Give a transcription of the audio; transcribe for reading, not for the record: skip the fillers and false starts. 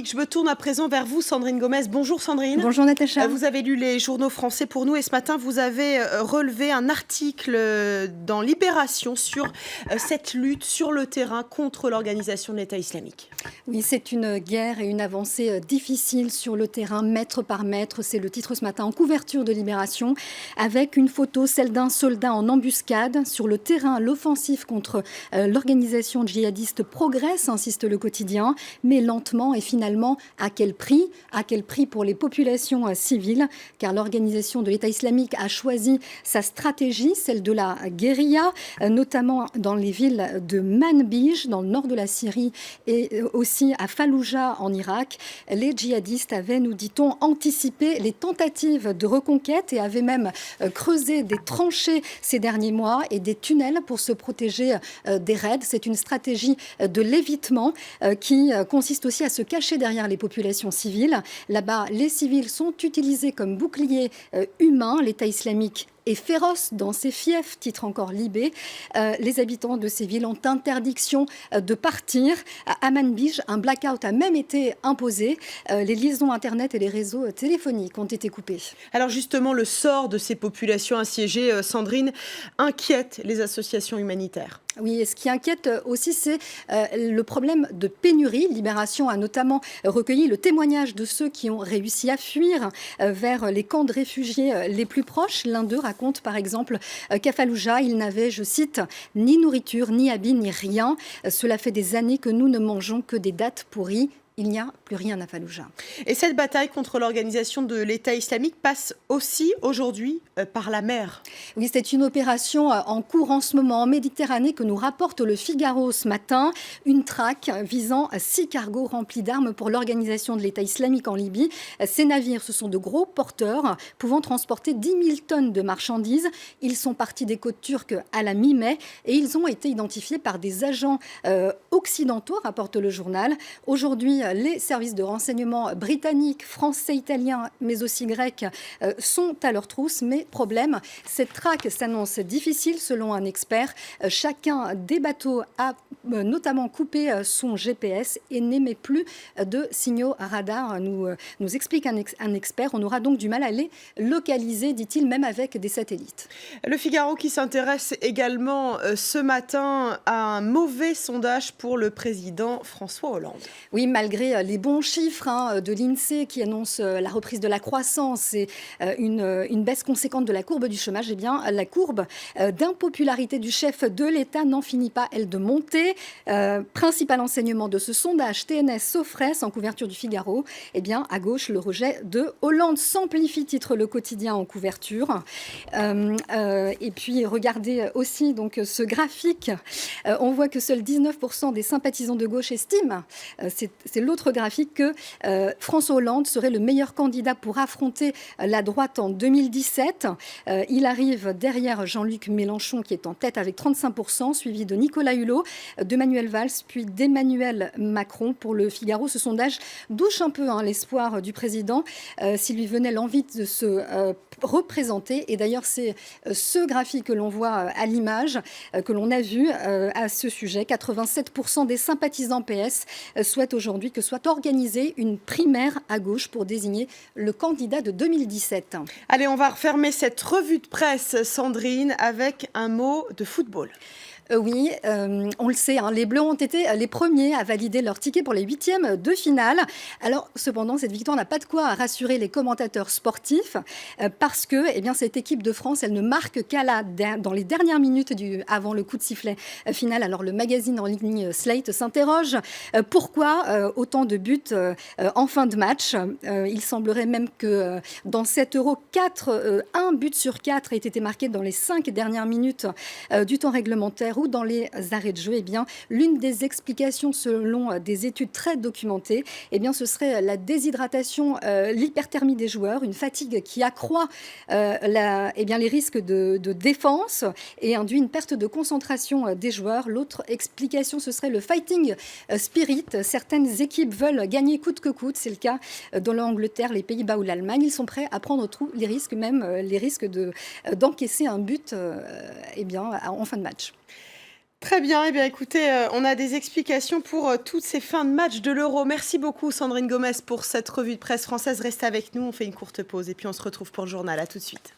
politique. Je me tourne à présent vers vous, Sandrine Gomez. Bonjour Sandrine. Bonjour Natacha. Vous avez lu les journaux français pour nous et ce matin, vous avez relevé un article dans Libération sur cette lutte sur le terrain contre l'organisation de l'État islamique. Oui, c'est une guerre et une avancée difficile sur le terrain, mètre par mètre. C'est le titre ce matin en couverture de Libération, avec une photo, celle d'un soldat en embuscade. Sur le terrain, l'offensive contre l'organisation djihadiste progresse, insiste le quotidien, mais lentement et finalement, à quel prix ? À quel prix pour les populations civiles ? Car l'organisation de l'État islamique a choisi sa stratégie, celle de la guérilla, notamment dans les villes de Manbij, dans le nord de la Syrie, et aussi à Falloujah en Irak. Les djihadistes avaient, nous dit-on, anticipé les tentatives de reconquête et avaient même creusé des tranchées ces derniers mois et des tunnels pour se protéger des raids. C'est une stratégie de l'évitement qui consiste aussi à se cacher derrière les populations civiles. Là-bas, les civils sont utilisés comme boucliers humains. L'État islamique est féroce dans ses fiefs, titre encore Libé. Les habitants de ces villes ont interdiction de partir. À Manbij, un blackout a même été imposé. Les liaisons Internet et les réseaux téléphoniques ont été coupés. Alors justement, le sort de ces populations assiégées, Sandrine, inquiète les associations humanitaires. Oui, et ce qui inquiète aussi, c'est le problème de pénurie. Libération a notamment recueilli le témoignage de ceux qui ont réussi à fuir vers les camps de réfugiés les plus proches. L'un d'eux raconte par exemple qu'à Falloujah, il n'avait, je cite, ni nourriture, ni habits, ni rien. Cela fait des années que nous ne mangeons que des dattes pourries. Il n'y a plus rien à Falloujah. Et cette bataille contre l'organisation de l'État islamique passe aussi aujourd'hui par la mer. Oui, c'est une opération en cours en ce moment en Méditerranée que nous rapporte le Figaro ce matin. Une traque visant 6 cargos remplis d'armes pour l'organisation de l'État islamique en Libye. Ces navires, ce sont de gros porteurs pouvant transporter 10 000 tonnes de marchandises. Ils sont partis des côtes turques à la mi-mai et ils ont été identifiés par des agents occidentaux, rapporte le journal. Aujourd'hui, les services de renseignement britanniques, français, italiens, mais aussi grecs sont à leur trousse. Mais problème, cette traque s'annonce difficile selon un expert. Chacun des bateaux a notamment coupé son GPS et n'émet plus de signaux radar, nous explique un expert. On aura donc du mal à les localiser, dit-il, même avec des satellites. Le Figaro qui s'intéresse également ce matin à un mauvais sondage pour le président François Hollande. Oui, malgré les bons chiffres de l'INSEE qui annonce la reprise de la croissance et une baisse conséquente de la courbe du chômage, eh bien, la courbe d'impopularité du chef de l'État n'en finit pas, elle, de monter. Principal enseignement de ce sondage, TNS-Sofres, en couverture du Figaro, eh bien, à gauche, le rejet de Hollande s'amplifie, titre le quotidien en couverture. Et puis, regardez aussi donc, ce graphique. On voit que seuls 19% des sympathisants de gauche estiment, c'est l'autre graphique, que François Hollande serait le meilleur candidat pour affronter la droite en 2017. Il arrive derrière Jean-Luc Mélenchon qui est en tête avec 35%, suivi de Nicolas Hulot, de Manuel Valls, puis d'Emmanuel Macron. Pour le Figaro, ce sondage douche un peu l'espoir du président s'il lui venait l'envie de se représenter. Et d'ailleurs, c'est ce graphique que l'on voit à l'image, que l'on a vu à ce sujet. 87% des sympathisants PS souhaitent aujourd'hui que soit organisée une primaire à gauche pour désigner le candidat de 2017. Allez, on va refermer cette revue de presse, Sandrine, avec un mot de football. Oui, on le sait, les Bleus ont été les premiers à valider leur ticket pour les 8e de finale. Alors, cependant, cette victoire n'a pas de quoi rassurer les commentateurs sportifs parce que cette équipe de France, elle ne marque qu'à dans les dernières minutes avant le coup de sifflet final. Alors, le magazine en ligne Slate s'interroge. Pourquoi autant de buts en fin de match ? Il semblerait même que dans cet Euro, 1 but sur 4 ait été marqué dans les 5 dernières minutes du temps réglementaire ou dans les arrêts de jeu. Eh bien, l'une des explications, selon des études très documentées, ce serait la déshydratation, l'hyperthermie des joueurs, une fatigue qui accroît les risques de défense et induit une perte de concentration des joueurs. L'autre explication, ce serait le fighting spirit. Certaines équipes veulent gagner coûte que coûte. C'est le cas dans l'Angleterre, les Pays-Bas ou l'Allemagne. Ils sont prêts à prendre tous les risques, même les risques d'encaisser un but en fin de match. Très bien, eh bien écoutez, on a des explications pour toutes ces fins de match de l'Euro. Merci beaucoup Sandrine Gomez pour cette revue de presse française. Restez avec nous, on fait une courte pause et puis on se retrouve pour le journal. À tout de suite.